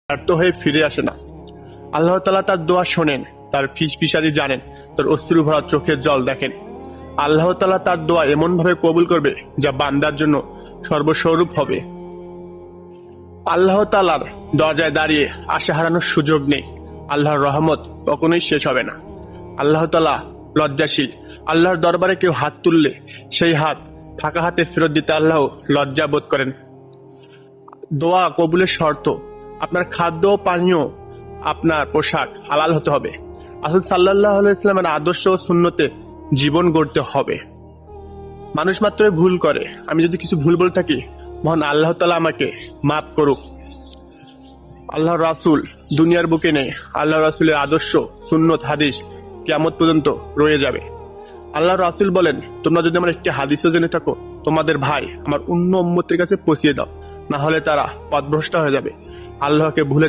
ব্যর্থ হয়ে ফিরে আসে না। আল্লাহ তাআলা তার দোয়া শোনেন, তার ফিসফিসানি জানেন, তার অশ্রু ভরা চোখের জল দেখেন। আল্লাহ তাআলা তার দোয়া এমন ভাবে কবুল করবে যা বান্দার জন্য সর্বস্বরূপ হবে। আল্লাহ তাআলার দরজায় দাঁড়িয়ে আশা হারানোর সুযোগ নেই। আল্লাহর রহমত কখনোই শেষ হবে না। আল্লাহ তাআলা লজ্জাশীল। আল্লাহর দরবারে কেউ হাত তুললে সেই হাত ফাঁকা হাতে ফেরত দিতে আল্লাহ লজ্জা বোধ করেন। দোয়া কবুলের শর্ত: আপনার খাদ্য ও পানীয়, আপনার পোশাক হালাল হতে হবে। রাসূল সাল্লাল্লাহু আলাইহি ওয়াসাল্লামের আদর্শ ও সুন্নতে জীবন গড়তে হবে। মানুষ মাত্রই ভুল করে। আমি যদি কিছু ভুল বলে থাকি, মহান আল্লাহ তাআলা আমাকে মাফ করুক। আল্লাহর রাসূল দুনিয়ার বুকে নেই। আল্লাহর রাসূলের আদর্শ, সুন্নত, হাদিস কিয়ামত পর্যন্ত রয়ে যাবে। আল্লাহর রাসূল বলেন, তোমরা যদি আমার একটি হাদিসও জেনে থাকো, তোমাদের ভাই আমার অন্য উম্মতের কাছে পৌঁছিয়ে দাও, না হলে তারা পথভ্রষ্ট হয়ে যাবে, আল্লাহকে ভুলে